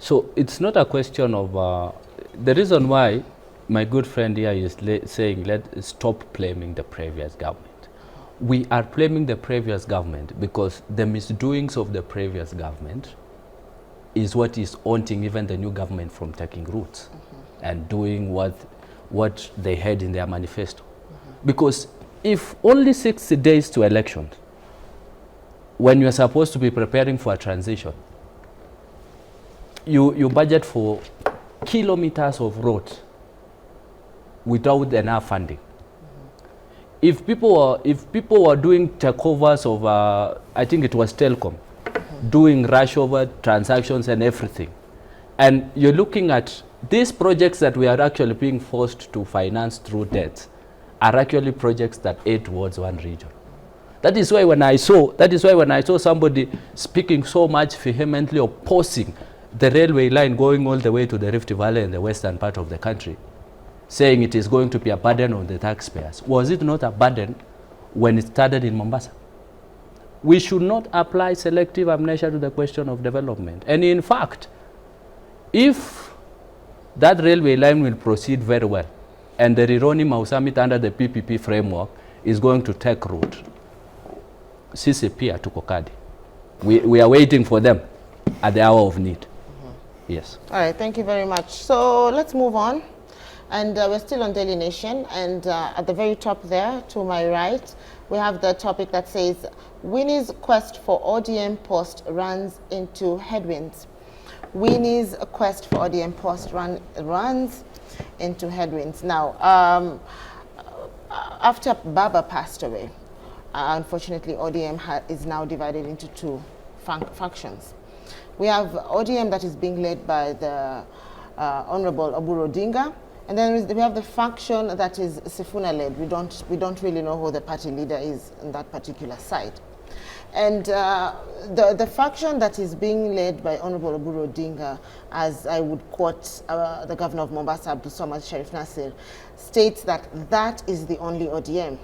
So it's not a question of the reason why my good friend here is saying let's stop blaming the previous government. We are blaming the previous government because the misdoings of the previous government is what is haunting even the new government from taking roots and doing what they had in their manifesto. Because if only 60 days to elections, when you're supposed to be preparing for a transition, you budget for kilometers of roads without enough funding. If people were doing takeovers of, I think it was Telcom, doing rush over transactions and everything, and you're looking at these projects that we are actually being forced to finance through debt are actually projects that aid towards one region. That is why when I saw somebody speaking so much vehemently opposing the railway line going all the way to the Rift Valley in the western part of the country, saying it is going to be a burden on the taxpayers. Was it not a burden when it started in Mombasa? We should not apply selective amnesia to the question of development. And in fact, if that railway line will proceed very well, and the Rironi-Mau Summit under the PPP framework is going to take root, sisi pia tuko kadi. We are waiting for them at the hour of need. Yes. All right, thank you very much. So let's move on. And we're still on Daily Nation, and at the very top there, to my right, we have the topic that says, Winnie's quest for ODM post runs into headwinds. Winnie's quest for ODM post runs into headwinds. Now, after Baba passed away, unfortunately, ODM is now divided into two factions. We have ODM that is being led by the Honorable Winnie Odinga, and then we have the faction that is Sifuna-led. We don't really know who the party leader is on that particular side. And the faction that is being led by Honorable Winnie Odinga, as I would quote the governor of Mombasa, Abdul Samad Sharif Nasir, states that that is the only ODM.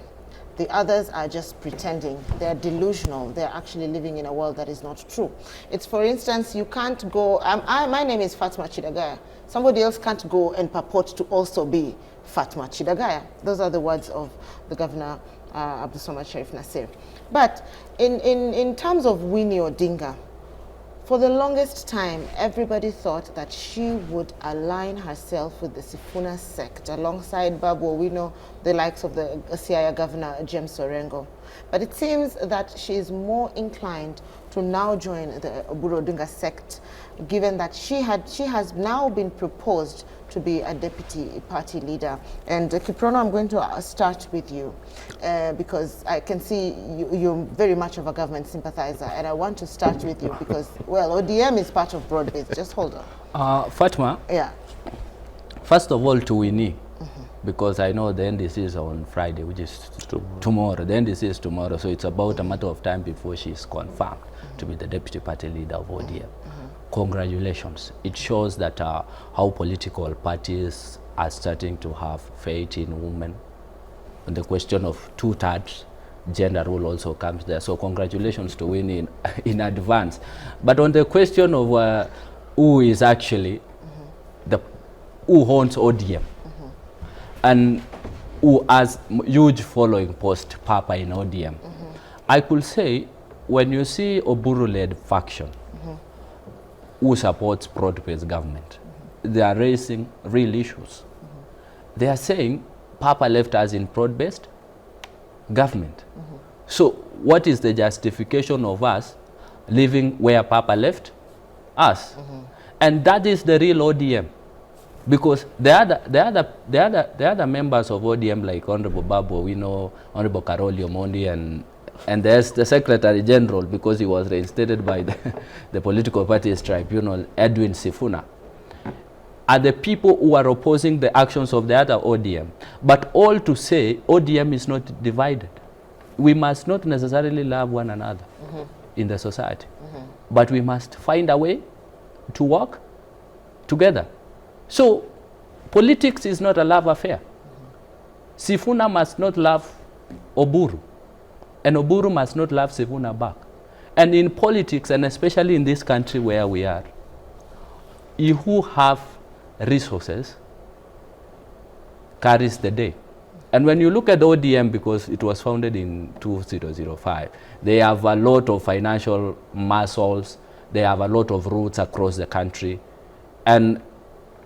The others are just pretending. They're delusional. They're actually living in a world that is not true. It's, for instance, you can't go, my name is Fatma Chidagaya. Somebody else can't go and purport to also be Fatma Chidagaya. Those are the words of the governor, Abdul Samad Sharif Nasir. But in terms of Winnie Odinga, for the longest time, everybody thought that she would align herself with the Sifuna sect alongside Babu Owino, the likes of the Siaya governor, James Orengo. But it seems that she is more inclined to now join the Winnie Odinga sect, given that she has now been proposed to be a deputy party leader. And Kiprono, I'm going to start with you because I can see you're very much of a government sympathizer, and I want to start with you because, well, ODM is part of broad-based. Just hold on. Fatma, yeah. First of all, to Winnie, because I know the NDC is on Friday, which is tomorrow. The NDC is tomorrow, so it's about a matter of time before she is confirmed to be the deputy party leader of ODM. Congratulations. It shows that how political parties are starting to have faith in women. And the question of 2/3 gender rule also comes there. So congratulations to Winnie in advance. But on the question of who is actually who owns ODM and who has huge following post Papa in ODM, I could say when you see Oburu-led faction who supports broad-based government, they are raising real issues. They are saying Papa left us in broad-based government. So what is the justification of us living where Papa left us? And that is the real ODM. Because the other members of ODM, like Honorable Babu Owino, Honorable Karoli Omondi, and there's the Secretary General, because he was reinstated by the Political Parties Tribunal, Edwin Sifuna, are the people who are opposing the actions of the other ODM. But all to say, ODM is not divided. We must not necessarily love one another in the society, but we must find a way to work together. So politics is not a love affair. Sifuna must not love Oburu, and Oburu must not love Sifuna back. And in politics, and especially in this country where we are, he who have resources carries the day. And when you look at ODM, because it was founded in 2005, they have a lot of financial muscles, they have a lot of roots across the country, and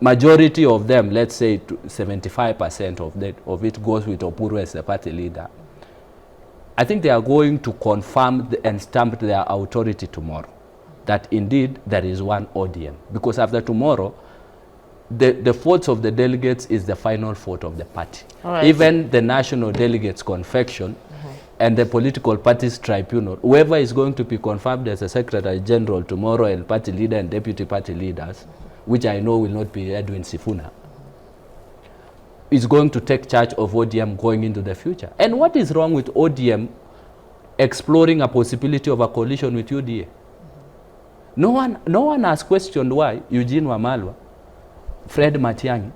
majority of them, let's say 75% of it goes with Oburu as the party leader. I think they are going to confirm and stamp their authority tomorrow, that indeed there is one ODM. Because after tomorrow, the votes of the delegates is the final vote of the party. Right. Even the national delegates confection and the political parties tribunal, whoever is going to be confirmed as a secretary general tomorrow and party leader and deputy party leaders, which I know will not be Edwin Sifuna, is going to take charge of ODM going into the future. And what is wrong with ODM exploring a possibility of a coalition with UDA? No one has questioned why Eugene Wamalwa, Fred Matiang'i,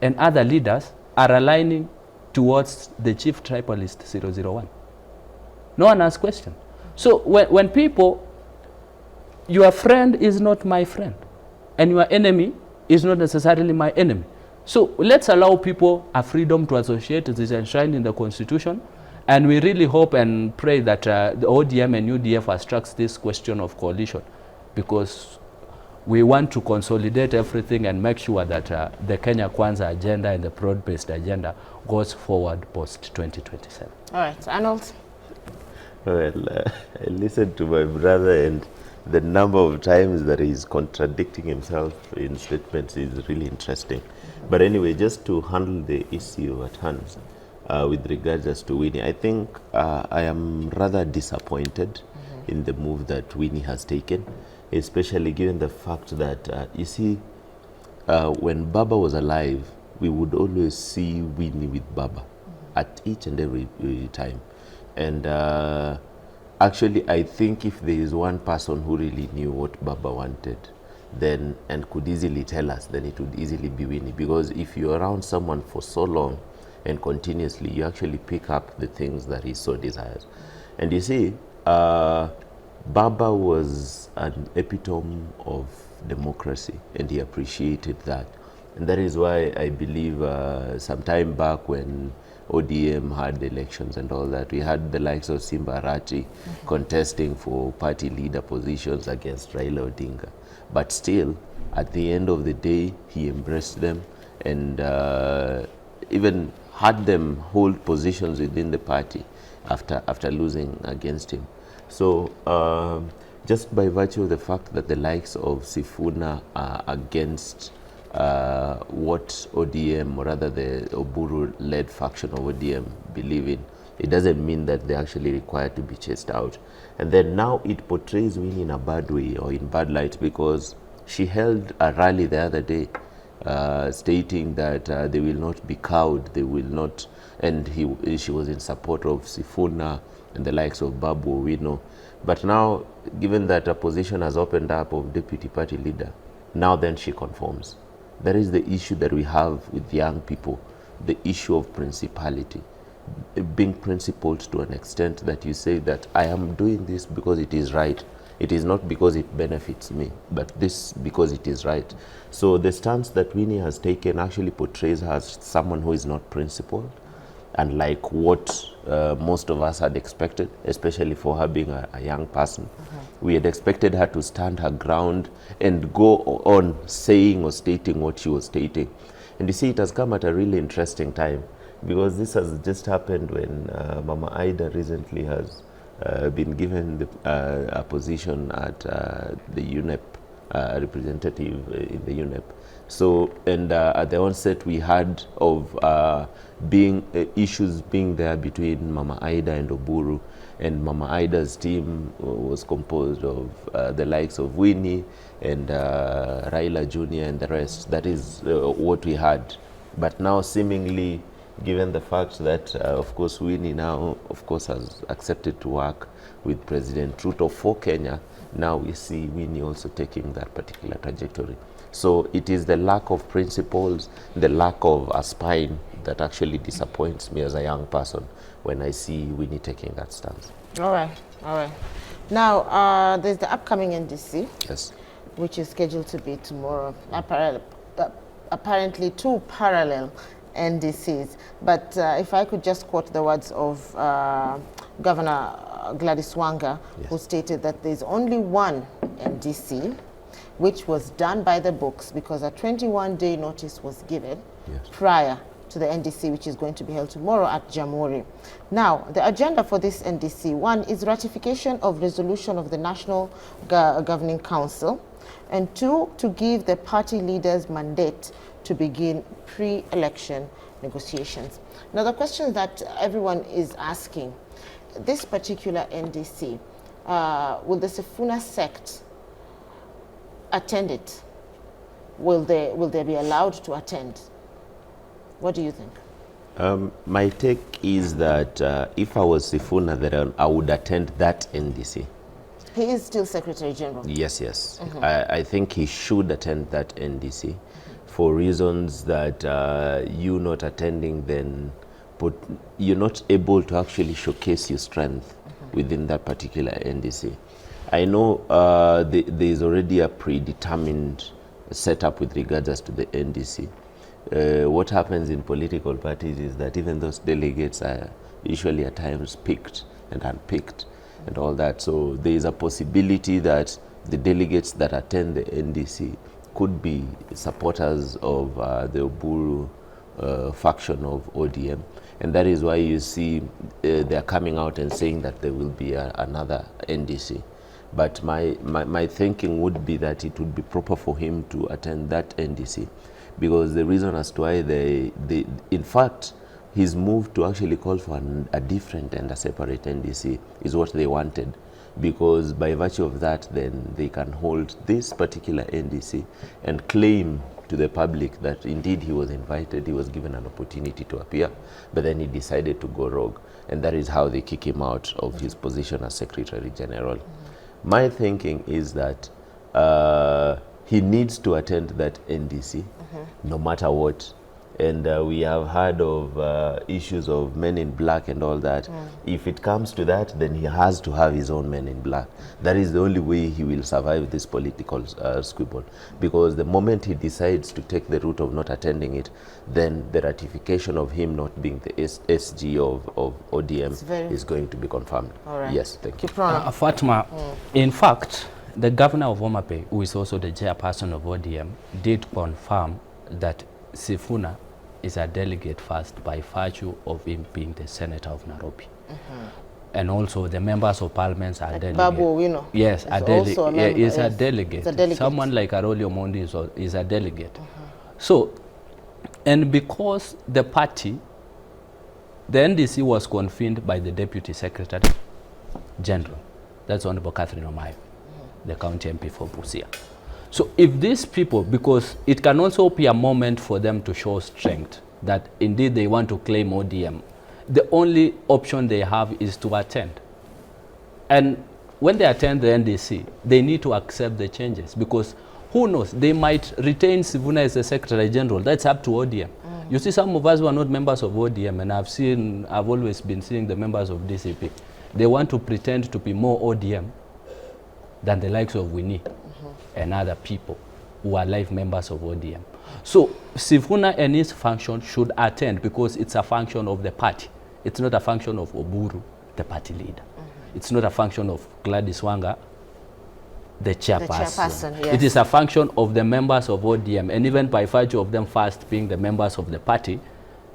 and other leaders are aligning towards the chief tribalist 001. No one has questioned. So when people, your friend is not my friend, and your enemy is not necessarily my enemy. So let's allow people a freedom to associate. It is enshrined in the Constitution. And we really hope and pray that the ODM and UDF fast-tracks this question of coalition, because we want to consolidate everything and make sure that the Kenya Kwanza agenda and the broad-based agenda goes forward post-2027. All right, Arnold. Well, I listened to my brother, and the number of times that he's contradicting himself in statements is really interesting. But anyway, just to handle the issue at hand, with regards as to Winnie, I think I am rather disappointed in the move that Winnie has taken, especially given the fact that, you see, when Baba was alive, we would always see Winnie with Baba at each and every time. And actually, I think if there is one person who really knew what Baba wanted, then and could easily tell us, then it would easily be Winnie. Because if you're around someone for so long and continuously, you actually pick up the things that he so desires. And you see, Baba was an epitome of democracy, and he appreciated that. And that is why I believe some time back when ODM had elections and all that, we had the likes of Simba Arati contesting for party leader positions against Raila Odinga. But still, at the end of the day, he embraced them and even had them hold positions within the party after losing against him. So just by virtue of the fact that the likes of Sifuna are against what ODM, or rather the Oburu-led faction of ODM believe in, it doesn't mean that they're actually required to be chased out. And then now it portrays Winnie in a bad way or in bad light, because she held a rally the other day stating that they will not be cowed, they will not, and she was in support of Sifuna and the likes of Babu Owino. But now, given that a position has opened up of deputy party leader, now then she conforms. That is the issue that we have with young people, the issue of principality. Being principled to an extent that you say that I am doing this because it is right. It is not because it benefits me, but this because it is right. So the stance that Winnie has taken actually portrays her as someone who is not principled, and like what most of us had expected, especially for her being a young person. We had expected her to stand her ground and go on saying or stating what she was stating. And you see, it has come at a really interesting time, because this has just happened when Mama Ida recently has been given a position at the UNEP, representative in the UNEP. So, and at the onset we had of issues being there between Mama Ida and Oburu, and Mama Ida's team was composed of the likes of Winnie and Raila Jr. and the rest. That is what we had. But now seemingly, given the fact that, of course, Winnie now, of course, has accepted to work with President Ruto for Kenya, now we see Winnie also taking that particular trajectory. So it is the lack of principles, the lack of a spine that actually disappoints me as a young person when I see Winnie taking that stance. All right, all right. Now, there's the upcoming NDC. Yes. which is scheduled to be tomorrow. Apparently 2 parallel NDCs. But if I could just quote the words of Governor Gladys Wanga, Yes. who stated that there's only one NDC, which was done by the books because a 21-day notice was given Yes. prior to the NDC, which is going to be held tomorrow at Jamhuri. Now, the agenda for this NDC, 1 is ratification of resolution of the National Governing Council, and 2, to give the party leaders mandate to begin pre-election negotiations. Now, the question that everyone is asking, this particular NDC, will the Sifuna sect attend it? Will they be allowed to attend? What do you think? My take is that if I was Sifuna, then I would attend that NDC. He is still Secretary General. Yes, yes. I think he should attend that NDC for reasons that you not attending, then you're not able to actually showcase your strength within that particular NDC. I know there is already a predetermined setup with regards to the NDC. What happens in political parties is that even those delegates are usually at times picked and unpicked and all that. So there is a possibility that the delegates that attend the NDC could be supporters of the Oburu faction of ODM. And that is why you see they're coming out and saying that there will be another NDC. But my thinking would be that it would be proper for him to attend that NDC, because the reason as to why in fact, his move to actually call for a different and a separate NDC is what they wanted, because by virtue of that, then they can hold this particular NDC and claim to the public that indeed he was invited, he was given an opportunity to appear, but then he decided to go rogue. And that is how they kick him out of his position as Secretary General. My thinking is that he needs to attend that NDC, no matter what. And we have heard of issues of men in black and all that. If it comes to that, then he has to have his own men in black. That is the only way he will survive this political squabble. Because the moment he decides to take the route of not attending it, then the ratification of him not being the SG of ODM is going to be confirmed. All right. Yes, thank you. Fatma, in fact, the governor of Omape, who is also the chairperson of ODM, did confirm that Sifuna is a delegate first by virtue of him being the senator of Nairobi. And also the members of parliament are delegates. Babu, you know. Yes, a delegate. A delegate. Someone like Arolio Mondi is a delegate. So, and because the party, the NDC was convened by the Deputy Secretary General, that's Honorable Catherine Omayo, the county MP for Busia. So if these people, because it can also be a moment for them to show strength, that indeed they want to claim ODM, the only option they have is to attend. And when they attend the NDC, they need to accept the changes, because who knows, they might retain Sifuna as the Secretary General. That's up to ODM. You see, some of us were not members of ODM, and I've always been seeing the members of DCP. They want to pretend to be more ODM than the likes of Winnie and other people who are live members of ODM. So Sifuna and his function should attend, because it's a function of the party. It's not a function of Oburu, the party leader. It's not a function of Gladys Wanga, the chairperson. Yes. It is a function of the members of ODM, and even by virtue of them first being the members of the party,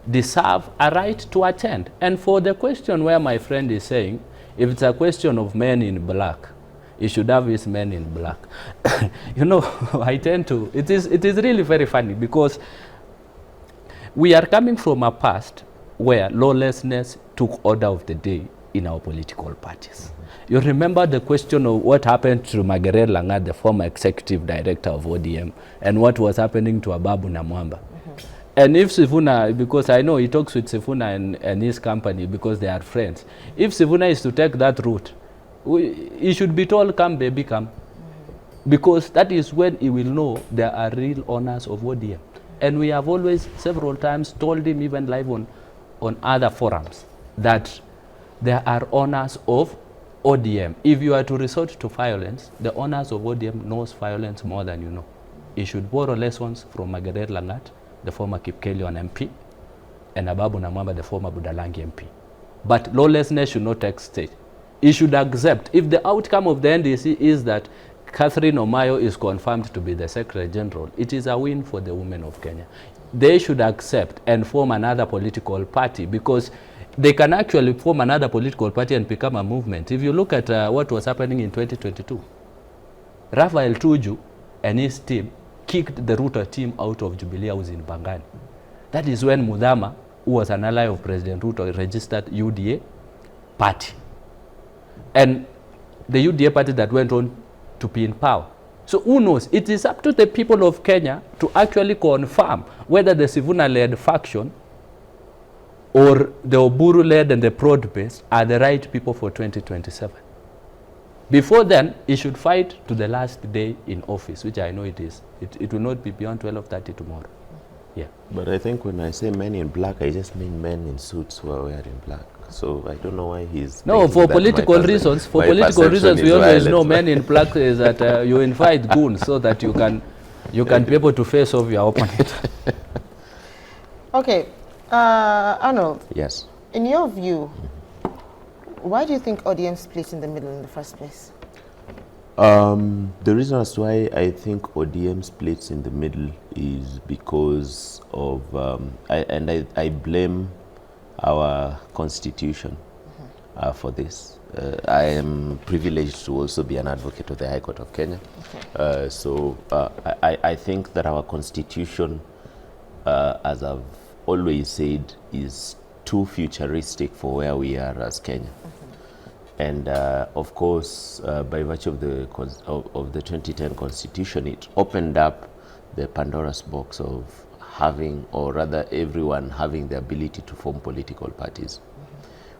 deserve a right to attend. And for the question where my friend is saying, if it's a question of men in black, he should have his men in black. You know, I tend to, it is really very funny, because we are coming from a past where lawlessness took order of the day in our political parties. You remember the question of what happened to Margaret Langat, the former executive director of ODM, and what was happening to Ababu Namwamba. And if Sifuna, because I know he talks with Sifuna and his company because they are friends, if Sifuna is to take that route, he should be told, come baby, come. Because that is when he will know there are real owners of ODM. And we have always, several times, told him, even live on other forums, that there are owners of ODM, if you are to resort to violence, the owners of ODM knows violence more than you know. You should borrow lessons from Margaret Langat, the former Kipkelion MP, and Ababu Namwamba, the former Budalangi MP. But lawlessness should not take stage. It should accept, if the outcome of the NDC is that Catherine Omayo is confirmed to be the Secretary General, it is a win for the women of Kenya. They should accept and form another political party, because they can actually form another political party and become a movement. If you look at what was happening in 2022, Raphael Tuju and his team kicked the Ruto team out of Jubilee House in Pangani. That is when Mudhama, who was an ally of President Ruto, registered UDA party. And the UDA party that went on to be in power. So who knows? It is up to the people of Kenya to actually confirm whether the Sifuna-led faction or the Oburu-led and the Prod-based are the right people for 2027. Before then, he should fight to the last day in office, which I know it is. It will not be beyond 12:30 tomorrow. Yeah. But I think when I say men in black, I just mean men in suits who are wearing black. So I don't know why he's... No, for political reasons. For political reasons, we always know men in black is that you invite goons so that you can be able to face off your opponent. Okay. Arnold. Yes. In your view, why do you think ODM split in the middle in the first place? The reason as to why I think ODM splits in the middle is because of, I blame our constitution for this. I am privileged to also be an advocate of the High Court of Kenya. Okay. I think that our constitution, as I've always said, is too futuristic for where we are as Kenya. And of course, by virtue of the 2010 constitution, it opened up the Pandora's box of having, or rather everyone having the ability to form political parties.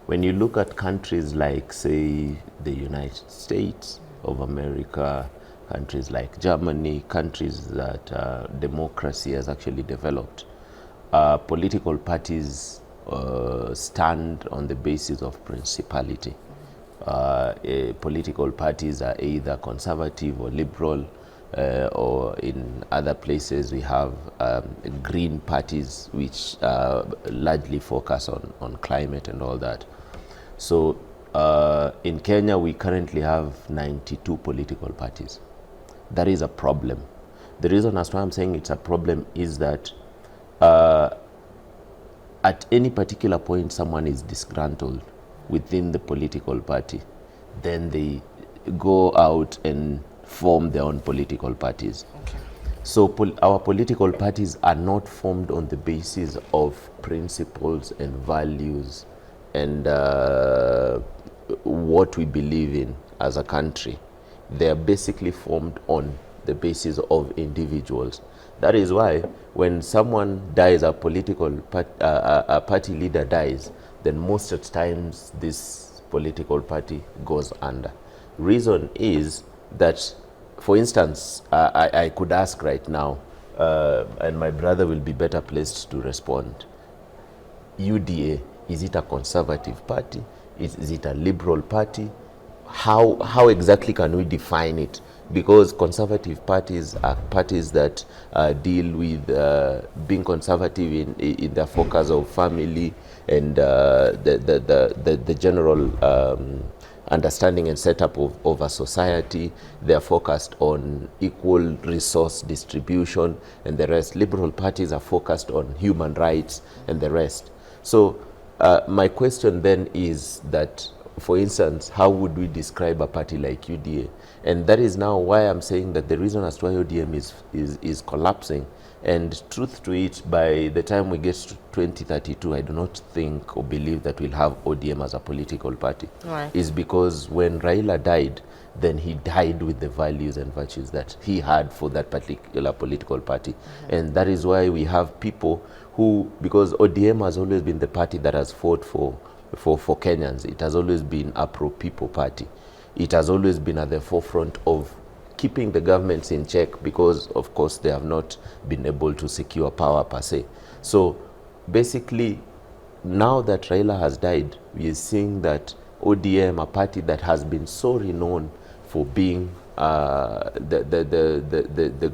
When you look at countries like, say, the United States of America, countries like Germany, countries that democracy has actually developed, political parties stand on the basis of principality. Political parties are either conservative or liberal, or in other places we have green parties which largely focus on climate and all that. So in Kenya we currently have 92 political parties. That is a problem. The reason as to why I'm saying it's a problem is that at any particular point someone is disgruntled within the political party, then they go out and form their own political parties. Okay. So our political parties are not formed on the basis of principles and values and what we believe in as a country. They are basically formed on the basis of individuals. That is why when someone dies, a party leader dies, then most of the times this political party goes under. Reason is that, for instance, I could ask right now, and my brother will be better placed to respond. UDA, is it a conservative party? Is it a liberal party? How exactly can we define it? Because conservative parties are parties that deal with being conservative in their focus of family and the general understanding and setup of a society. They are focused on equal resource distribution and the rest. Liberal parties are focused on human rights and the rest. So my question then is that, for instance, how would we describe a party like UDA? And that is now why I'm saying that the reason as to why ODM is collapsing, and truth to it, by the time we get to 2032, I do not think or believe that we'll have ODM as a political party. Right. Is because when Raila died, then he died with the values and virtues that he had for that particular political party. Mm-hmm. And that is why we have people who, because ODM has always been the party that has fought for Kenyans. It has always been a pro-people party. It has always been at the forefront of keeping the governments in check because, of course, they have not been able to secure power per se. So basically, now that Raila has died, we are seeing that ODM, a party that has been so renowned for being the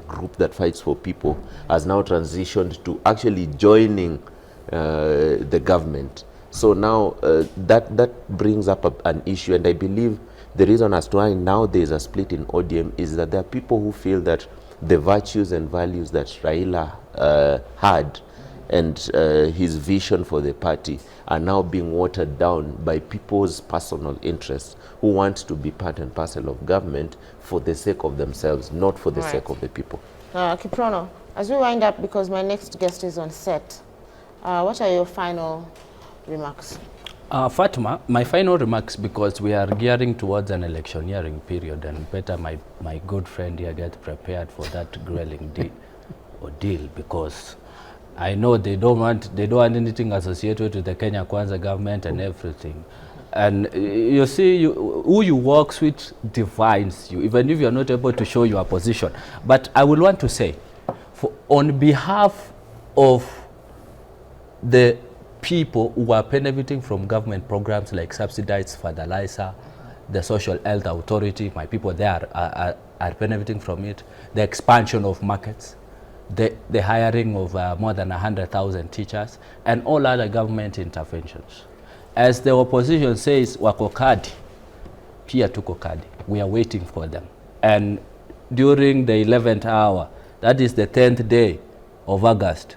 group that fights for people, has now transitioned to actually joining the government. So now that brings up an issue, and I believe the reason as to why now there is a split in ODM is that there are people who feel that the virtues and values that Raila had and his vision for the party are now being watered down by people's personal interests who want to be part and parcel of government for the sake of themselves, not for the sake of the people. Kiprono, as we wind up, because my next guest is on set, what are your final remarks? Fatma, my final remarks, because we are gearing towards an electioneering period, and better my good friend here get prepared for that grueling deal, because I know they don't want anything associated with the Kenya Kwanza government and everything. And you see, who you work with defines you, even if you are not able to show your position. But I will want to say, on behalf of the people who are benefiting from government programs like subsidized fertilizer, the social health authority, my people there are benefiting from it, the expansion of markets, the hiring of more than 100,000 teachers, and all other government interventions. As the opposition says, wako kadi, pia tuko kadi. We are waiting for them. And during the 11th hour, that is the 10th day of August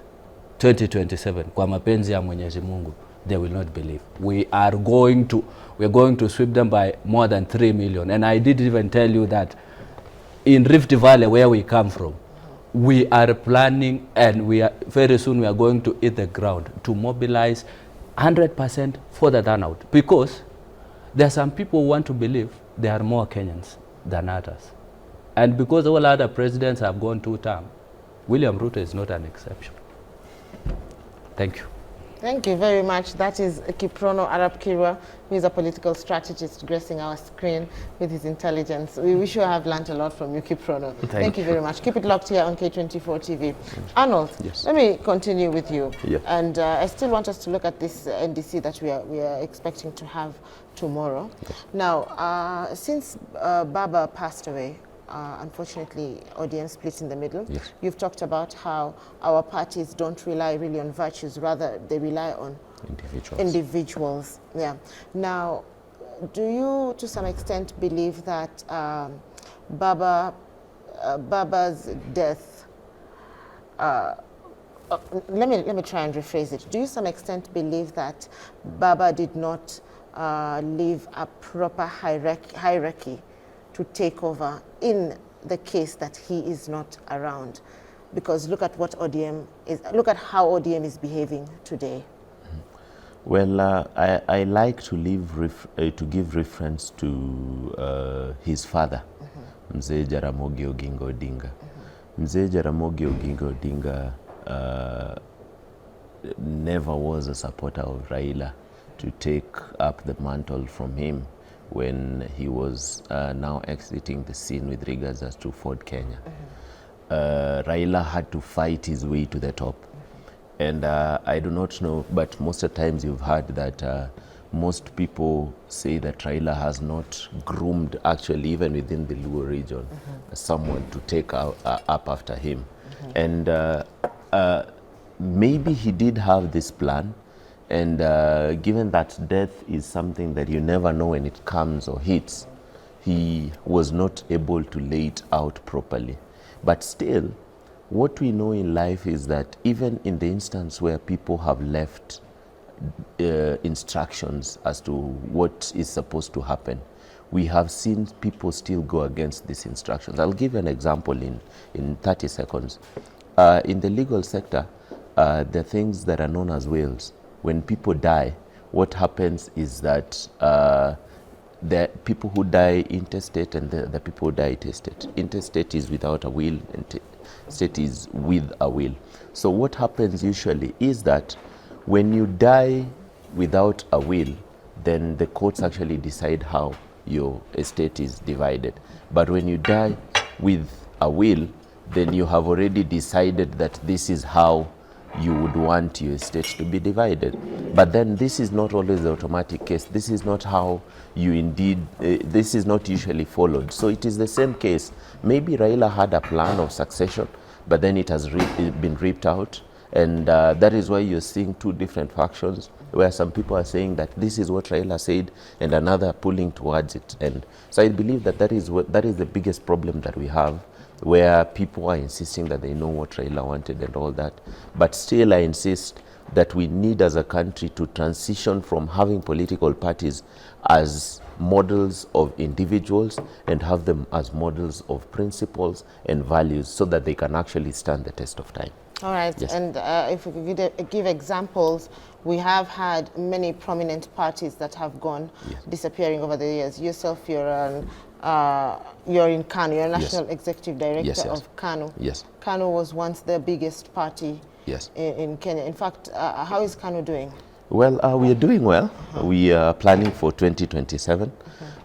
2027, kwa mapenzi ya Mwenyezi Mungu, they will not believe. We are going to sweep them by more than 3 million. And I did even tell you that in Rift Valley, where we come from, we are planning, and very soon we are going to hit the ground to mobilize 100% for the turnout, because there are some people who want to believe there are more Kenyans than others. And because all other presidents have gone 2 terms, William Ruto is not an exception. Thank you. Thank you very much. That is Kiprono Arap Kirwa, who is a political strategist gracing our screen with his intelligence. We wish you have learned a lot from you, Kiprono. Thank you very much. Keep it locked here on K24 TV. Arnold, yes. Let me continue with you. Yeah. And I still want us to look at this NDC that we are expecting to have tomorrow. Yes. Now, since Baba passed away, unfortunately, ODM split in the middle. Yes. You've talked about how our parties don't rely really on virtues, rather they rely on individuals. Yeah. Now, do you, to some extent, believe that Baba's death? Let me try and rephrase it. Do you, to some extent, believe that Baba did not leave a proper hierarchy to take over in the case that he is not around? Because look at what ODM is, look at how ODM is behaving today. Well, I like to give reference to his father, Mzee Jaramogi Oginga Odinga. Mzee Jaramogi Oginga Odinga never was a supporter of Raila to take up the mantle from him when he was now exiting the scene with regards as to Ford Kenya. Raila had to fight his way to the top. And I do not know, but most of the times you've heard that most people say that Raila has not groomed, actually, even within the Luo region, someone to take up after him. And maybe he did have this plan, and given that death is something that you never know when it comes or hits, he was not able to lay it out properly. But still, what we know in life is that even in the instance where people have left instructions as to what is supposed to happen, we have seen people still go against these instructions. I'll give you an example in 30 seconds. In the legal sector, there are things that are known as wills. When people die, what happens is that the people who die intestate and the people who die intestate. Intestate is without a will, and state is with a will. So what happens usually is that when you die without a will, then the courts actually decide how your estate is divided. But when you die with a will, then you have already decided that this is how you would want your state to be divided. But then this is not always the automatic case. This is not how you indeed, this is not usually followed. So it is the same case. Maybe Raila had a plan of succession, but then it has been ripped out. And that is why you're seeing two different factions, where some people are saying that this is what Raila said, and another pulling towards it. And so I believe that that is the biggest problem that we have, where people are insisting that they know what Raila wanted and all that. But still I insist that we need as a country to transition from having political parties as models of individuals and have them as models of principles and values, so that they can actually stand the test of time. All right, Yes. and if we could give examples, we have had many prominent parties that have gone disappearing over the years. Yourself, you're in KANU, you're National Executive Director of KANU. Yes. KANU was once the biggest party in Kenya. In fact, how is KANU doing? Well, we are doing well. We are planning for 2027.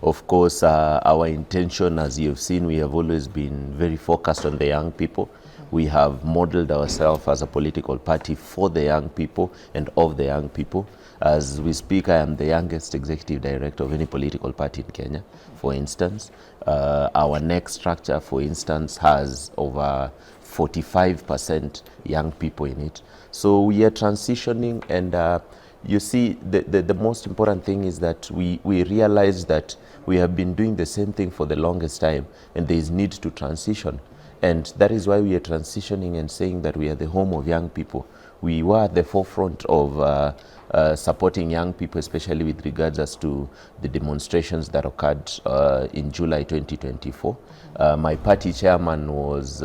Of course, our intention, as you've seen, we have always been very focused on the young people. We have modeled ourselves as a political party for the young people and of the young people. As we speak, I am the youngest executive director of any political party in Kenya, for instance. Our next structure, for instance, has over 45% young people in it. So we are transitioning, and you see, the most important thing is that we realize that we have been doing the same thing for the longest time, and there is need to transition. And that is why we are transitioning and saying that we are the home of young people. We were at the forefront of supporting young people, especially with regards as to the demonstrations that occurred in July 2024. My party chairman was,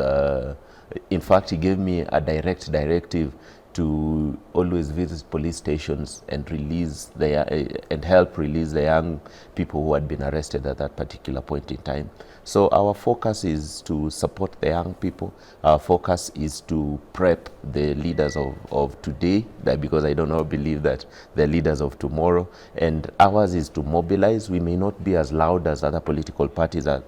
in fact, he gave me a direct directive to always visit police stations and and help release the young people who had been arrested at that particular point in time. So our focus is to support the young people. Our focus is to prep the leaders of today, because I don't believe that they're leaders of tomorrow. And ours is to mobilize. We may not be as loud as other political parties are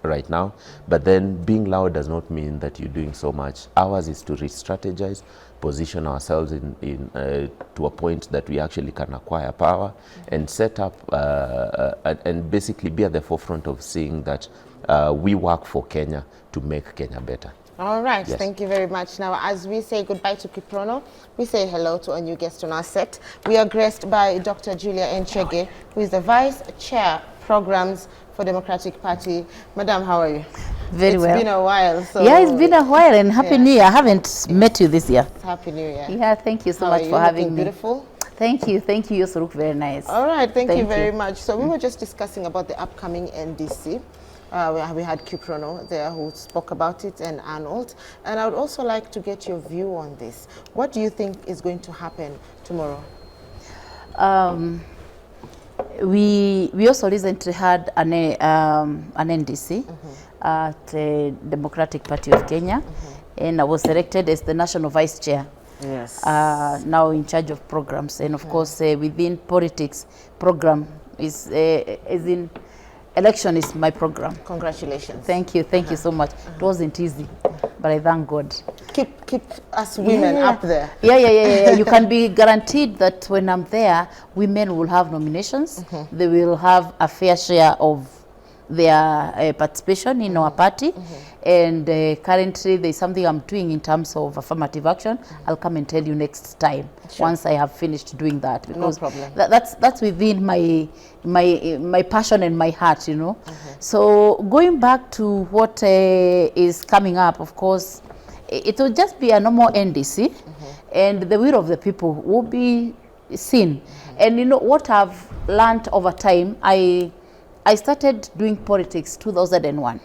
right now, but then being loud does not mean that you're doing so much. Ours is to re-strategize, position ourselves to a point that we actually can acquire power and set up and basically be at the forefront of seeing that we work for Kenya to make Kenya better. All right, thank you very much. Now, as we say goodbye to Kiprono, we say hello to a new guest on our set. We are graced by Dr. Julia Nchege, who is the Vice Chair, Programs for Democratic Party. Madam, how are you? Very well. It's been a while. So yeah, it's been a while, and Happy New Year. I haven't met you this year. Happy New Year. Yeah, thank you so how much are you? for having me. Beautiful. Thank you. You also look very nice. All right, thank you very much. So we were just discussing about the upcoming NDC. We had Kiprono there who spoke about it, and Arnold. And I would also like to get your view on this. What do you think is going to happen tomorrow? We also recently had an NDC at the Democratic Party of Kenya, and I was elected as the National Vice Chair. Yes. Now in charge of programs, and of course within politics, program is as in election is my program. Congratulations. Thank you so much. It wasn't easy, but I thank God. Keep us women up there. Yeah. You can be guaranteed that when I'm there, women will have nominations. They will have a fair share of their participation in our party. And currently there's something I'm doing in terms of affirmative action. I'll come and tell you next time, once I have finished doing that, because no problem. That's within my passion and my heart, you know. So going back to what is coming up, of course, it will just be a normal NDC, and the will of the people will be seen. And you know what I've learned over time, I started doing politics 2001.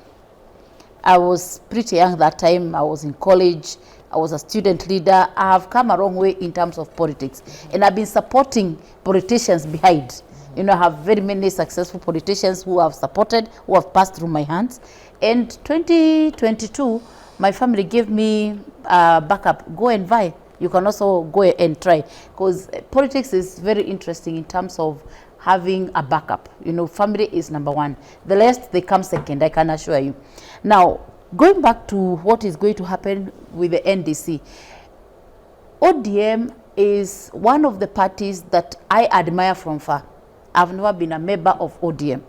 I was pretty young that time. I was in college. I was a student leader. I have come a long way in terms of politics. And I've been supporting politicians behind. You know, I have very many successful politicians who have supported, who have passed through my hands. And 2022, my family gave me backup. Go and vie. You can also go and try. Because politics is very interesting in terms of having a backup. You know, family is number one. The rest, they come second, I can assure you. Now, going back to what is going to happen with the NDC, ODM is one of the parties that I admire from far. I've never been a member of ODM.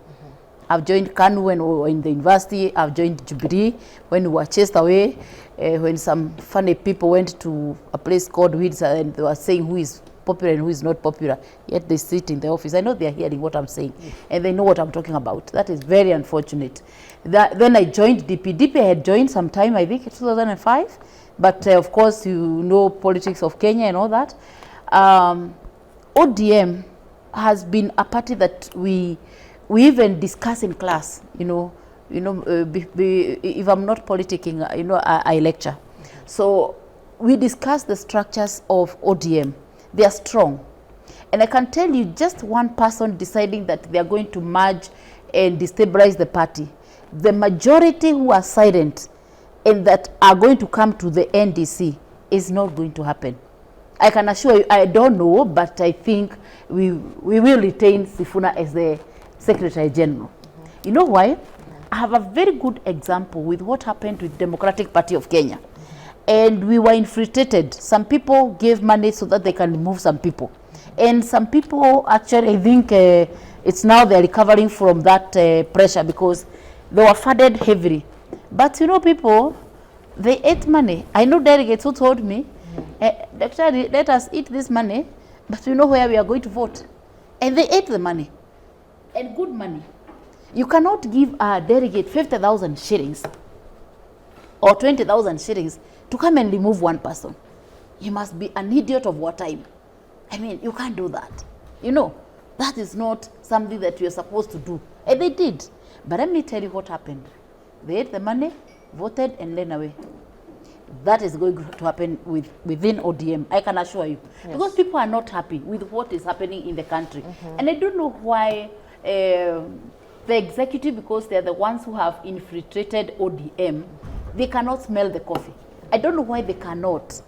I've joined KANU when we were in the university. I've joined Jubilee when we were chased away, when some funny people went to a place called Weeds and they were saying who is popular and who is not popular, yet they sit in the office. I know they are hearing what I'm saying, and they know what I'm talking about. That is very unfortunate. Then I joined DP. DP I had joined sometime, I think, in 2005, but of course, you know politics of Kenya and all that. ODM has been a party that we even discuss in class, if I'm not politicking, I lecture. So we discuss the structures of ODM. They are strong. And I can tell you just one person deciding that they are going to merge and destabilize the party. The majority who are silent and that are going to come to the NDC is not going to happen. I can assure you, I don't know, but I think we will retain Sifuna as the Secretary General. You know why? I have a very good example with what happened with Democratic Party of Kenya. And we were infiltrated. Some people gave money so that they can remove some people. And some people actually, I think it's now they're recovering from that pressure because they were funded heavily. But people, they ate money. I know delegates who told me, actually, let us eat this money, but we know where we are going to vote. And they ate the money. And good money. You cannot give a delegate 50,000 shillings or 20,000 shillings to come and remove one person. You must be an idiot of wartime. I mean, you can't do that. That is not something that you're supposed to do. And they did. But let me tell you what happened. They ate the money, voted, and ran away. That is going to happen within ODM, I can assure you. Yes. Because people are not happy with what is happening in the country. And I don't know why the executive, because they're the ones who have infiltrated ODM, they cannot smell the coffee. I don't know why they cannot.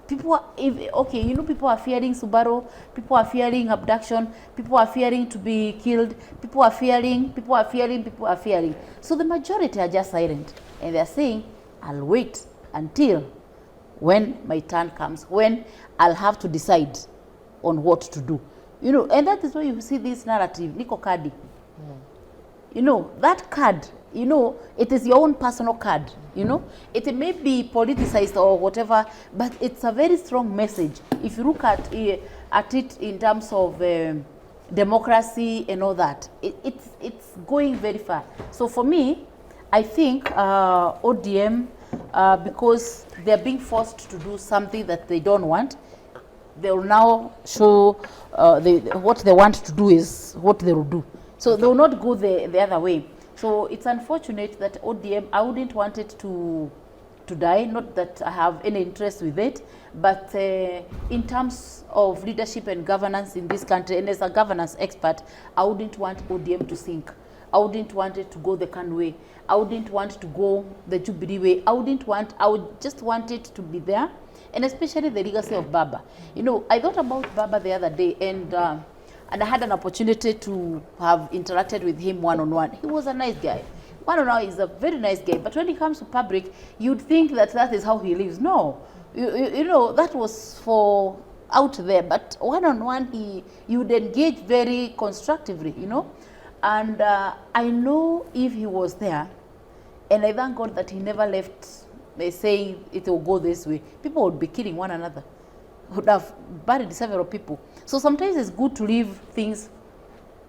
People are, people are fearing Subaru, people are fearing abduction, people are fearing to be killed, people are fearing. So the majority are just silent. And they're saying, I'll wait until when my turn comes, when I'll have to decide on what to do. And that is why you see this narrative, Niko Kadi. That card, it is your own personal card, It may be politicized or whatever, but it's a very strong message. If you look at it in terms of democracy and all that, it's going very far. So for me, I think ODM, because they're being forced to do something that they don't want, they will now show what they want to do is what they will do. So they will not go the other way. So it's unfortunate that ODM, I wouldn't want it to die, not that I have any interest with it, but in terms of leadership and governance in this country, and as a governance expert, I wouldn't want ODM to sink. I wouldn't want it to go the KANU way. I wouldn't want to go the Jubilee way. I would just want it to be there, and especially the legacy of Baba. I thought about Baba the other day, and I had an opportunity to have interacted with him one-on-one. He was a nice guy. One-on-one is a very nice guy, but when it comes to public, you'd think that is how he lives. No, that was for out there, but one-on-one, you would engage very constructively, And I know if he was there, and I thank God that he never left saying it will go this way, people would be killing one another, would have buried several people. So sometimes it's good to leave things,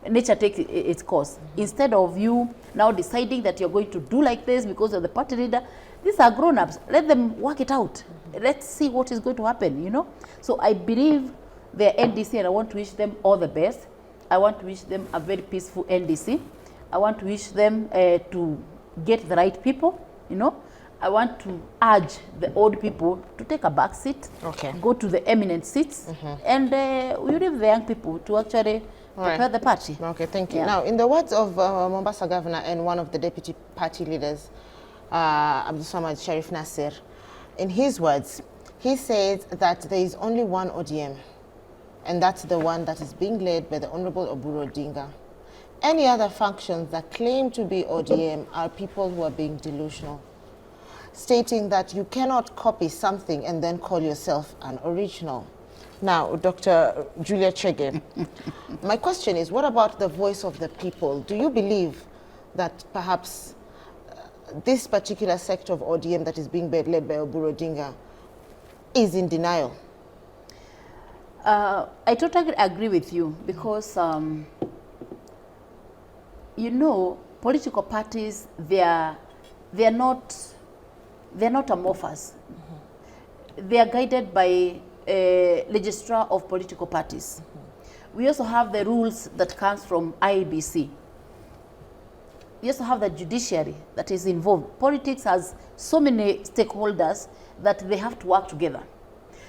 nature takes its course. Instead of you now deciding that you're going to do like this because you're the party leader, these are grown-ups. Let them work it out. Let's see what is going to happen, So I believe the NDC, and I want to wish them all the best. I want to wish them a very peaceful NDC. I want to wish them to get the right people, I want to urge the old people to take a back seat, go to the eminent seats, and we leave the young people to actually prepare the party. Okay, thank you. Now, in the words of Mombasa Governor and one of the deputy party leaders, Abdul Samad Sharif Nasir, in his words, he says that there is only one ODM, and that's the one that is being led by the Honorable Winnie Odinga. Any other functions that claim to be ODM are people who are being delusional. stating that you cannot copy something and then call yourself an original. Now, Dr. Julia Chege, my question is, what about the voice of the people? Do you believe that perhaps this particular sector of ODM that is being led by Winnie Odinga is in denial? I totally agree with you because, you know, political parties, they're not amorphous. They are guided by a registrar of political parties. We also have the rules that comes from IEBC. We also have the judiciary that is involved. Politics has so many stakeholders that they have to work together.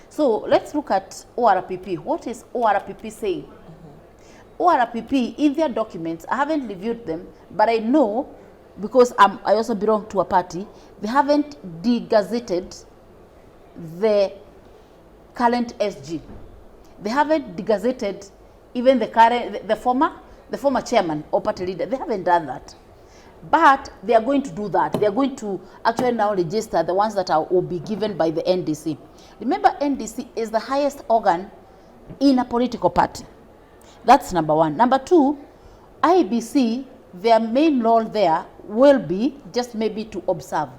So let's look at ORPP. What is ORPP saying? ORPP, in their documents, I haven't reviewed them, but I know, because I also belong to a party, they haven't degazetted the current SG. They haven't degazetted even the former chairman or party leader. They haven't done that. But they are going to do that. They are going to actually now register the ones that will be given by the NDC. Remember, NDC is the highest organ in a political party. That's number one. Number two, IBC, their main role there will be just maybe to observe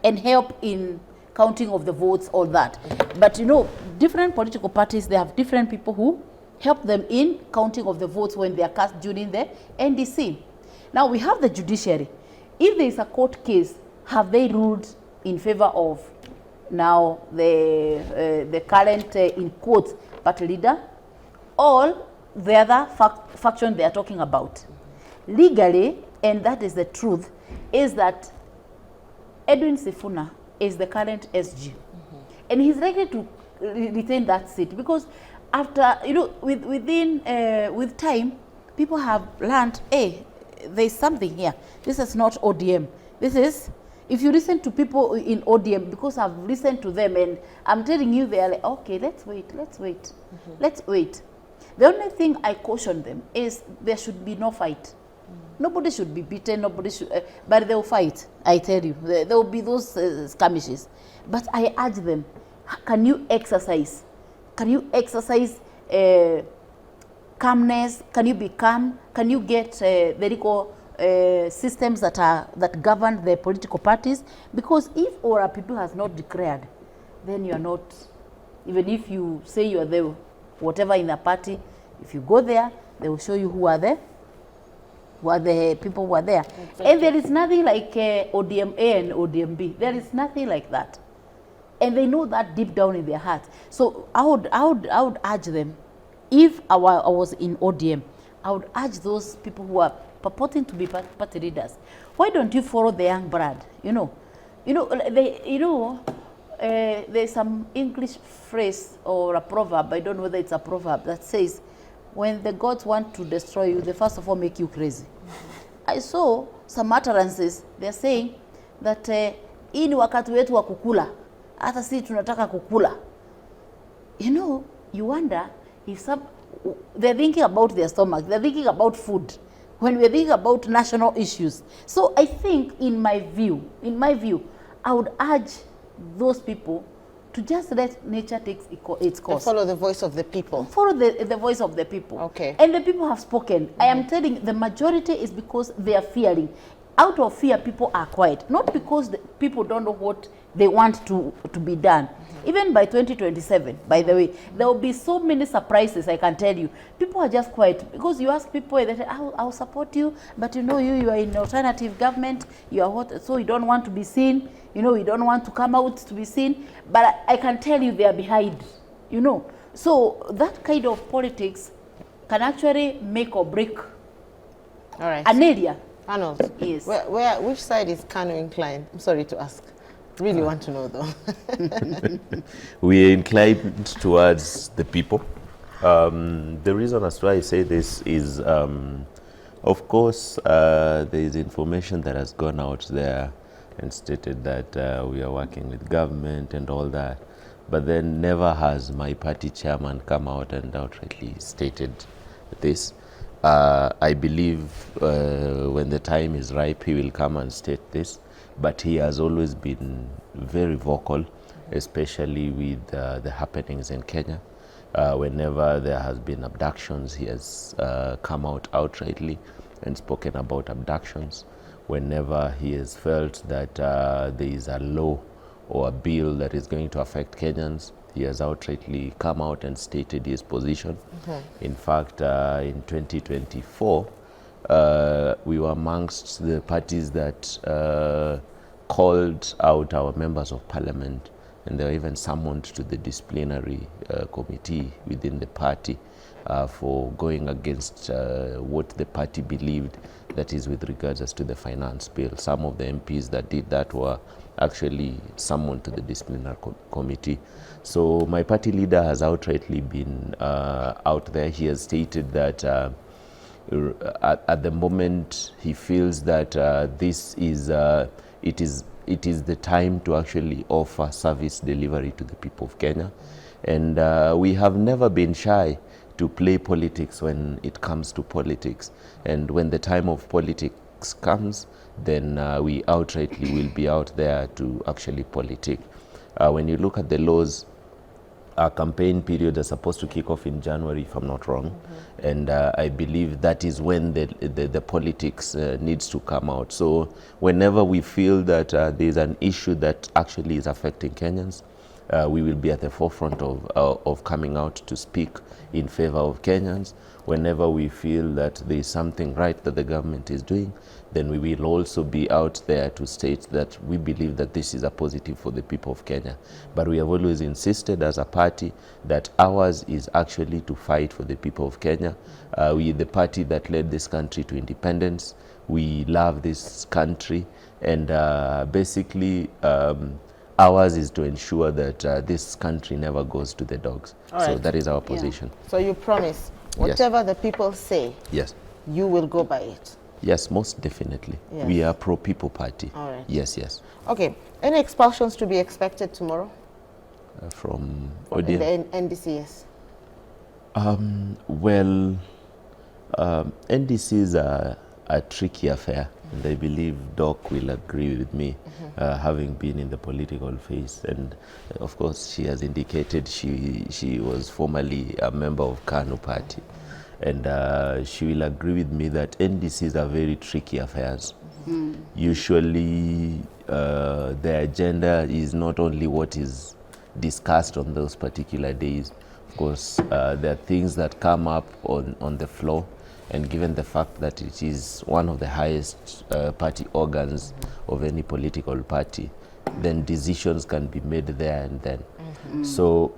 and help in counting of the votes, all that. But you know, different political parties, they have different people who help them in counting of the votes when they are cast during the NDC. Now we have the judiciary. If there is a court case, have they ruled in favor of now the current in quotes party leader or the other faction they are talking about? Legally, and that is the truth, is that Edwin Sifuna is the current SG, and he's likely to retain that seat because after, you know, with time, people have learned, hey, there's something here. This is not ODM. This is, if you listen to people in ODM, because I've listened to them and I'm telling you, they are like, okay, let's wait. Let's wait. The only thing I caution them is there should be no fight. Nobody should be beaten, nobody should, but they'll fight, I tell you. There will be those skirmishes. But I urge them, can you exercise? Can you exercise calmness? Can you be calm? Can you get the legal systems that govern the political parties? Because if our people has not declared, then you are not, even if you say you are the whatever in the party, if you go there, they will show you who are there, who are the people who are there. Exactly. And there is nothing like ODM A and ODM B. There is nothing like that. And they know that deep down in their hearts. So I would urge them, if I was in ODM, I would urge those people who are purporting to be party leaders, why don't you follow the young blood? There's some English phrase or a proverb, I don't know whether it's a proverb, that says, when the gods want to destroy you, they first of all make you crazy. I saw some utterances, they're saying that hii ni wakati wetu wa kukula, hata sisi tunataka kukula. You know, you wonder if they're thinking about their stomach, they're thinking about food, when we're thinking about national issues. So I think, in my view, I would urge those people to just let nature take its course. And follow the voice of the people. Follow the voice of the people. Okay. And the people have spoken. I am telling you, the majority is because they are fearing. Out of fear, people are quiet. Not because the people don't know what they want to be done. Even by 2027, by the way, there will be so many surprises, I can tell you. People are just quiet because you ask people, they say, I'll support you, but you know, you are in alternative government, you are what, so you don't want to be seen, you know, you don't want to come out to be seen, but I can tell you they are behind, you know. So that kind of politics can actually make or break an area. Arnold, yes. Which side is Kanu inclined? I'm sorry to ask. Really want to know, though. We are inclined towards the people. The reason as why I say this is, of course, there is information that has gone out there and stated that we are working with government and all that. But then never has my party chairman come out and outrightly stated this. I believe when the time is ripe, he will come and state this. but he has always been very vocal, especially with the happenings in Kenya. Whenever there has been abductions, he has come out outrightly and spoken about abductions. Whenever he has felt that there is a law or a bill that is going to affect Kenyans, he has outrightly come out and stated his position. In fact, in 2024, we were amongst the parties that called out our members of parliament, and they were even summoned to the disciplinary committee within the party for going against what the party believed, that is with regards as to the finance bill. Some of the MPs that did that were actually summoned to the disciplinary committee. So my party leader has outrightly been out there. He has stated that at the moment he feels that this is it is the time to actually offer service delivery to the people of Kenya, and we have never been shy to play politics when it comes to politics, and when the time of politics comes, then we outrightly will be out there to actually politic. When you look at the laws, our campaign period is supposed to kick off in January, if I'm not wrong, and I believe that is when the politics needs to come out. So whenever we feel that there's an issue that actually is affecting Kenyans, we will be at the forefront of coming out to speak in favor of Kenyans. Whenever we feel that there is something right that the government is doing, then we will also be out there to state that we believe that this is a positive for the people of Kenya. But we have always insisted as a party that ours is actually to fight for the people of Kenya. We are the party that led this country to independence. We love this country, and basically ours is to ensure that this country never goes to the dogs. So that is our position. So you promise, whatever the people say, yes, you will go by it? Yes, most definitely. Yes. We are pro-people party. All right. Yes, yes. Okay. Any expulsions to be expected tomorrow? From In ODM? the NDC, yes. Well, NDCs are a tricky affair, and I believe Doc will agree with me, having been in the political phase. And of course, she has indicated she was formerly a member of KANU party. And she will agree with me that NDCs are very tricky affairs. Usually, the agenda is not only what is discussed on those particular days. Of course, there are things that come up on the floor, and given the fact that it is one of the highest party organs of any political party, then decisions can be made there and then. So,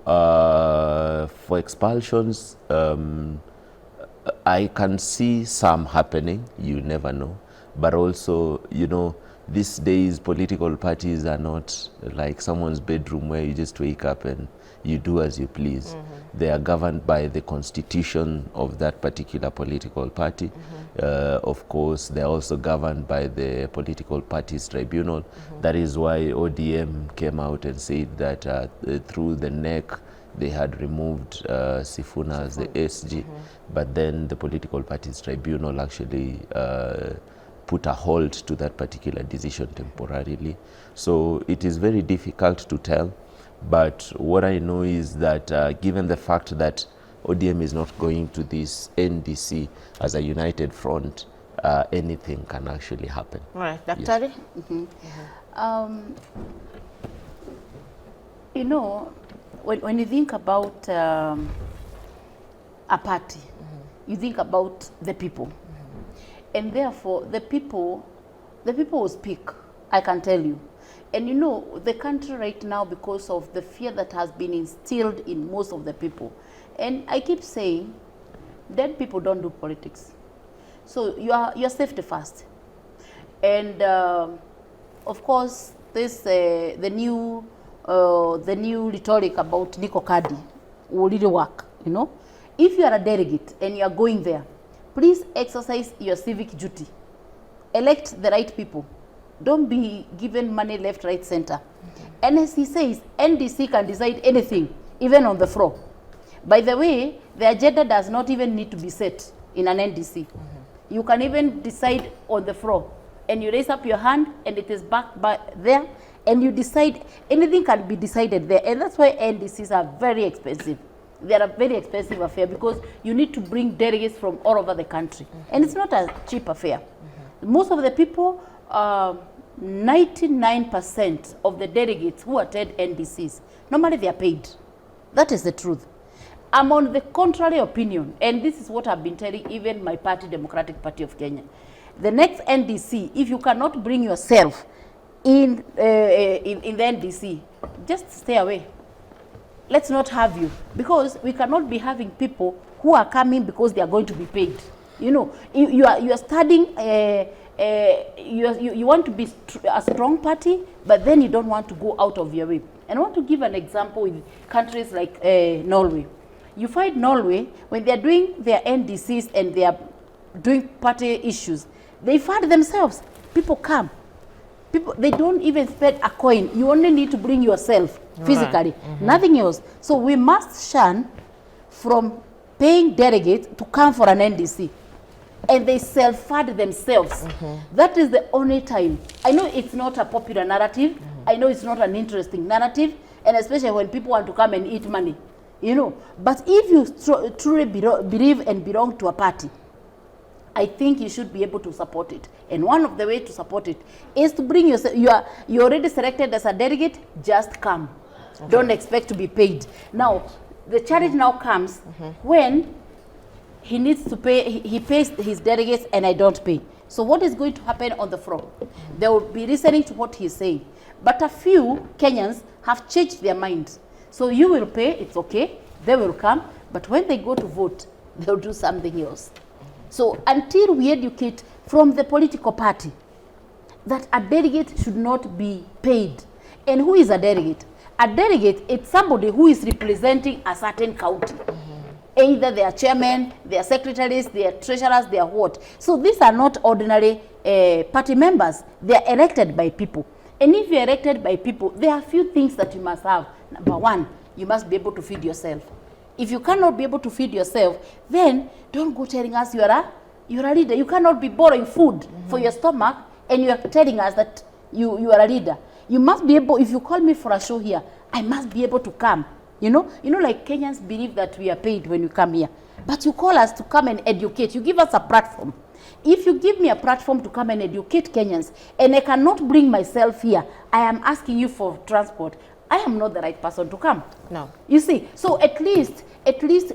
for expulsions, I can see some happening, you never know. But also, you know, these days political parties are not like someone's bedroom where you just wake up and you do as you please. They are governed by the constitution of that particular political party. Of course, they're also governed by the political parties tribunal. That is why ODM came out and said that through the neck, they had removed Sifuna as the SG, but then the political parties tribunal actually put a halt to that particular decision temporarily. So it is very difficult to tell, but what I know is that given the fact that ODM is not going to this NDC as a united front, anything can actually happen. All right, Daktari? You know, when you think about a party, you think about the people. And therefore, the people will speak, I can tell you. And you know, the country right now, because of the fear that has been instilled in most of the people. And I keep saying, dead people don't do politics. So you're safety first. And of course, this the new rhetoric about Nico Kadi will really work, you know. If you are a delegate and you are going there, please exercise your civic duty. Elect the right people. Don't be given money left, right, center. And as he says, NDC can decide anything, even on the floor. By the way, the agenda does not even need to be set in an NDC. You can even decide on the floor. and you raise up your hand and it is back by there, and you decide, anything can be decided there. And that's why NDCs are very expensive. They are a very expensive affair because you need to bring delegates from all over the country. And it's not a cheap affair. Most of the people, 99% of the delegates who attend NDCs, normally they are paid. That is the truth. I'm on the contrary opinion, and this is what I've been telling even my party, Democratic Party of Kenya. The next NDC, if you cannot bring yourself in the NDC, just stay away. Let's not have you, because we cannot be having people who are coming because they are going to be paid. You know, you are studying, you want to be a strong party, but then you don't want to go out of your way. And I want to give an example with countries like Norway. You find Norway, when they are doing their NDCs and they are doing party issues, they fund themselves. People come. People, they don't even spend a coin. You only need to bring yourself physically, nothing else. So we must shun from paying delegates to come for an NDC. And they self-fund themselves. That is the only time. I know it's not a popular narrative. I know it's not an interesting narrative, and especially when people want to come and eat money, you know. But if you truly believe and belong to a party, I think you should be able to support it. And one of the ways to support it is to bring yourself. You're already selected as a delegate, just come. Don't expect to be paid. Now, the challenge now comes when he needs to pay, he pays his delegates and I don't pay. So what is going to happen on the floor? They will be listening to what he's saying. But a few Kenyans have changed their minds. So you will pay, it's okay, they will come, but when they go to vote, they'll do something else. So until we educate from the political party that a delegate should not be paid. And who is a delegate? A delegate is somebody who is representing a certain county. Either they are chairmen, they are secretaries, they are treasurers, they are what. So these are not ordinary party members. They are elected by people. And if you are elected by people, there are a few things that you must have. Number one, you must be able to feed yourself. If you cannot be able to feed yourself, then don't go telling us you are a leader. You cannot be borrowing food for your stomach and you are telling us that you are a leader. You must be able, if you call me for a show here, I must be able to come. You know, like Kenyans believe that we are paid when we come here. But you call us to come and educate. You give us a platform. If you give me a platform to come and educate Kenyans, and I cannot bring myself here, I am asking you for transport, I am not the right person to come. No. You see, so at least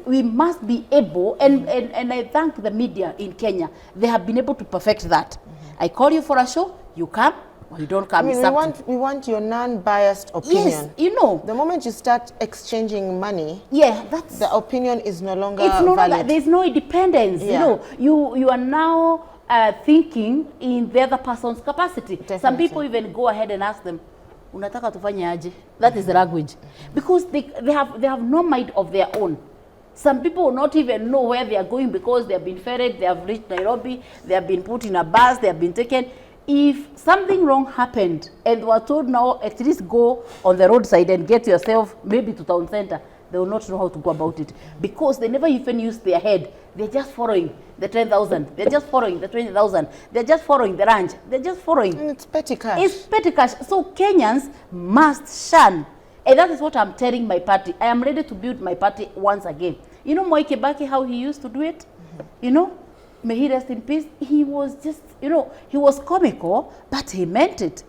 we must be able, and I thank the media in Kenya, they have been able to perfect that. I call you for a show, you come, or you don't come. I mean, we want your non-biased opinion. Yes, you know. The moment you start exchanging money, that's the opinion is no longer valid. There's no independence. Yeah. You know, you are now thinking in the other person's capacity. Definitely. Some people even go ahead and ask them, unataka tufanye aje? That is the language. Because they have no mind of their own. Some people will not even know where they are going because they have been ferried, they have reached Nairobi, they have been put in a bus, they have been taken. If something wrong happened and were told now at least go on the roadside and get yourself maybe to town center, they will not know how to go about it because they never even use their head. They're just following the 10,000. They're just following the 20,000. They're just following the ranch. They're just following. And it's petty cash. It's petty cash. So Kenyans must shun. And that is what I'm telling my party. I am ready to build my party once again. You know Mwai Kibaki, how he used to do it? You know? May he rest in peace. He was just, you know, he was comical, but he meant it.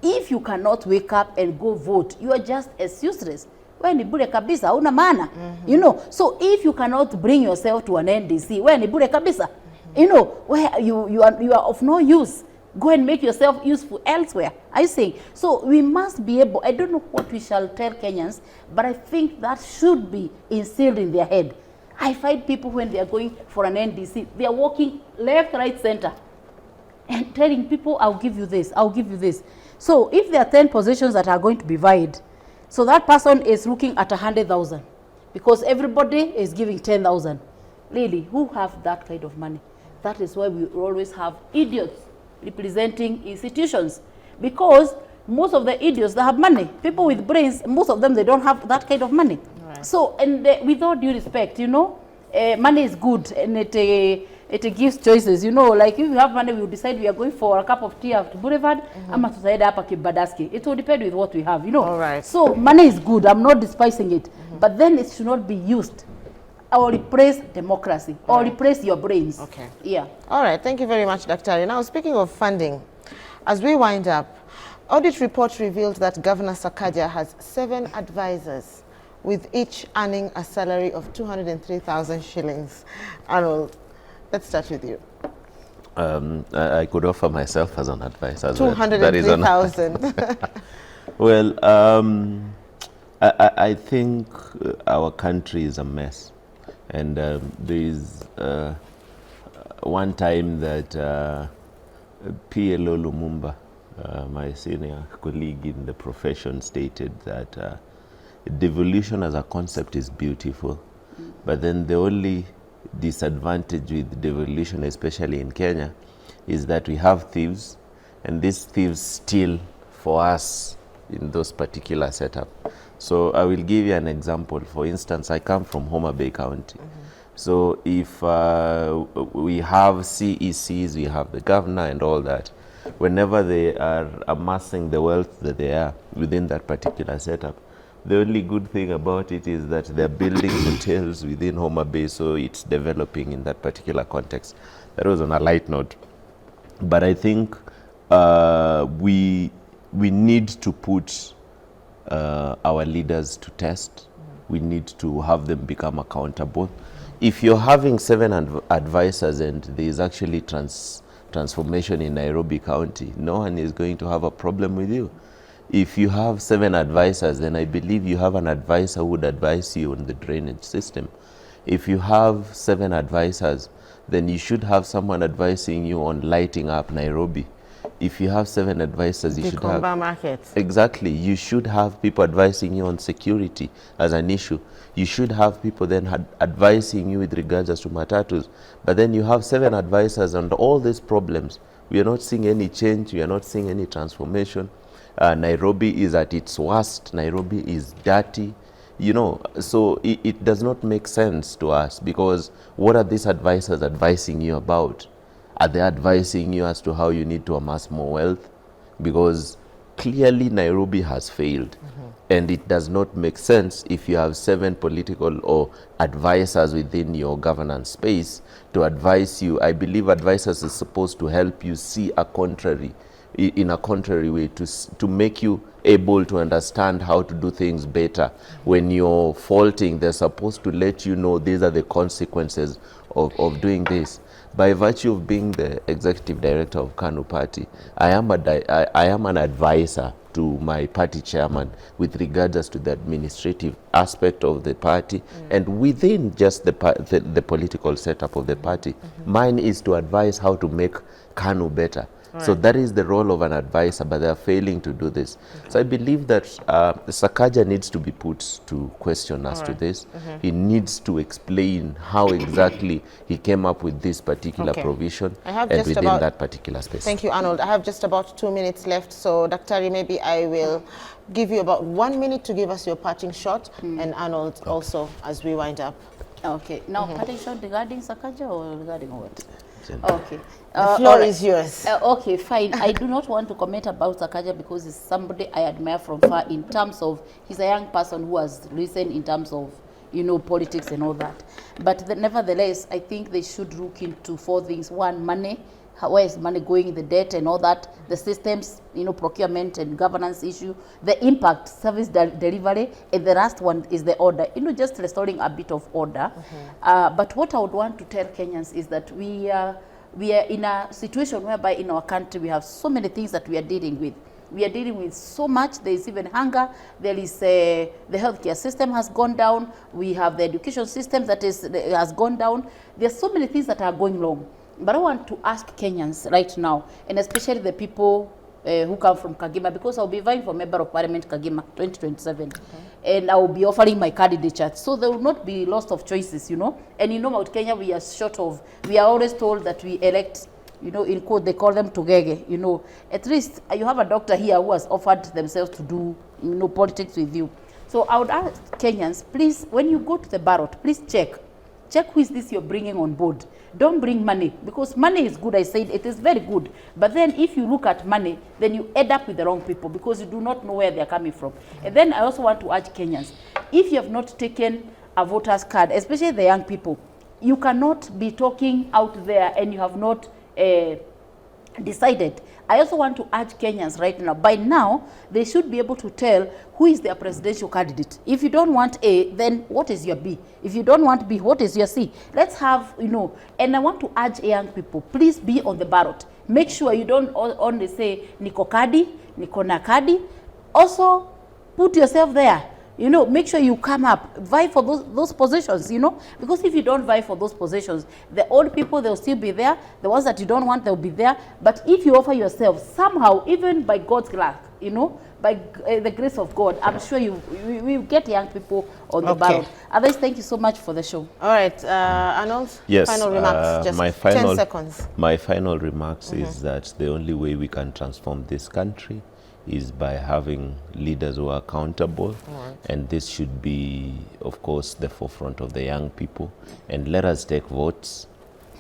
If you cannot wake up and go vote, you are just as useless. Wewe ni bure kabisa, una maana. You know, so if you cannot bring yourself to an NDC, wewe ni bure kabisa. You know, where you are of no use. Go and make yourself useful elsewhere. I say. So we must be able, I don't know what we shall tell Kenyans, but I think that should be instilled in their head. I find people when they are going for an NDC, they are walking left, right, center, and telling people, I'll give you this, I'll give you this. So if there are 10 positions that are going to be vied, so that person is looking at 100,000 because everybody is giving 10,000. Really, who have that kind of money? That is why we always have idiots representing institutions, because most of the idiots, they have money. People with brains, most of them, they don't have that kind of money. Right. So, and with all due respect, you know, money is good, and it gives choices, you know, like if you have money, we will decide we are going for a cup of tea at Boulevard, ama tutaenda hapa Kibadaski. It will depend with what we have, you know. All right. So money is good, I'm not despising it, but then it should not be used or replace democracy or replace your brains. Okay. Yeah. All right, thank you very much, Dr. Now, speaking of funding, as we wind up, audit report revealed that Governor Sakaja has 7 advisors, with each earning a salary of 203,000 shillings. Arnold, let's start with you. I could offer myself as an advisor. 203,000. Well, I think our country is a mess. And there is one time that PLO Lumumba, my senior colleague in the profession, stated that devolution as a concept is beautiful, but then the only disadvantage with devolution, especially in Kenya, is that we have thieves, and these thieves steal for us in those particular setup. So I will give you an example. For instance, I come from Homa Bay County. So if we have CECs, we have the governor and all that, whenever they are amassing the wealth that they are within that particular setup, the only good thing about it is that they're building hotels within Homa Bay, so it's developing in that particular context. That was on a light note. But I think we need to put our leaders to test. We need to have them become accountable. If you're having 7 advisors and there's actually transformation in Nairobi County, no one is going to have a problem with you. If you have 7 advisors, then I believe you have an advisor who would advise you on the drainage system. If you have 7 advisors, then you should have someone advising you on lighting up Nairobi. If you have 7 advisors, you should have... markets. Exactly. You should have people advising you on security as an issue. You should have people then advising you with regards as to matatus. But then you have 7 advisors on all these problems. We are not seeing any change. We are not seeing any transformation. Nairobi is at its worst. Nairobi is dirty. You know, so it does not make sense to us, because what are these advisors advising you about? Are they advising you as to how you need to amass more wealth? Because clearly Nairobi has failed. And it does not make sense if you have 7 political or advisors within your governance space to advise you. I believe advisors are supposed to help you see a contrary, in a contrary way, to make you able to understand how to do things better. When you're faulting, they're supposed to let you know these are the consequences of doing this. By virtue of being the executive director of KANU party, I am an advisor to my party chairman with regards as to the administrative aspect of the party and within just the political setup of the party. Mine is to advise how to make KANU better. Right. So that is the role of an advisor, but they are failing to do this. So I believe that Sakaja needs to be put to question as to this. He needs to explain how exactly he came up with this particular provision and within that particular space. Thank you, Arnold. I have just about 2 minutes left. So, Dr. maybe I will give you about 1 minute to give us your parting shot, and Arnold also as we wind up. Okay. Now, parting shot regarding Sakaja or regarding what? Okay. The floor is yours. Okay, fine. I do not want to comment about Sakaja because he's somebody I admire from far in terms of, he's a young person who has listened in terms of, you know, politics and all that. But nevertheless, I think they should look into 4 things. 1, money. Where is money going, the debt and all that, the systems, you know, procurement and governance issue, the impact, service delivery, and the last one is the order, you know, just restoring a bit of order. But what I would want to tell Kenyans is that we are in a situation whereby in our country we have so many things that we are dealing with. We are dealing with so much. There is even hunger. There is the healthcare system has gone down. We have the education system that has gone down. There are so many things that are going wrong. But I want to ask Kenyans right now, and especially the people who come from Kagima, because I'll be vying for Member of Parliament Kagima 2027, and I will be offering my candidature. So there will not be lost of choices, you know. And you know about Kenya, we are always told that we elect, you know, in quote, they call them tugege, you know. At least you have a doctor here who has offered themselves to do, you know, politics with you. So I would ask Kenyans, please, when you go to the ballot, please check check who is this you're bringing on board. Don't bring money, because money is good. I said it is very good. But then if you look at money, then you end up with the wrong people, because you do not know where they're coming from. And then I also want to urge Kenyans, if you have not taken a voter's card, especially the young people, you cannot be talking out there and you have not decided. I also want to urge Kenyans right now, by now, they should be able to tell who is their presidential candidate. If you don't want A, then what is your B? If you don't want B, what is your C? Let's have, and I want to urge young people, please be on the ballot. Make sure you don't only say, Niko kadi, Niko na kadi. Also, put yourself there. Make sure you come up, vie for those positions, because if you don't vie for those positions, the old people, they'll still be there. The ones that you don't want, they'll be there. But if you offer yourself, somehow, even by God's luck, by the grace of God, I'm sure you will get young people on the ballot. Otherwise, thank you so much for the show. All right, Arnold, yes, final remarks, just 10 seconds. My final remarks is that the only way we can transform this country is by having leaders who are accountable, and this should be, of course, the forefront of the young people. And let us take votes,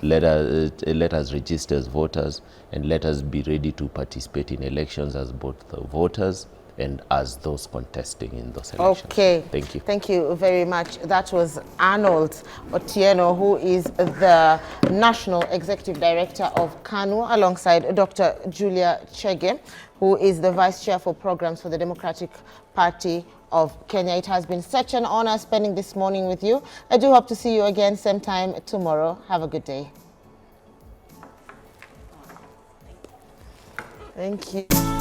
let us register as voters, and let us be ready to participate in elections as both the voters and as those contesting in those elections. Okay. Thank you. Thank you very much. That was Arnold Otieno, who is the National Executive Director of KANU, alongside Dr. Julia Chege, who is the Vice Chair for Programs for the Democratic Party of Kenya. It has been such an honor spending this morning with you. I do hope to see you again same time tomorrow. Have a good day. Thank you.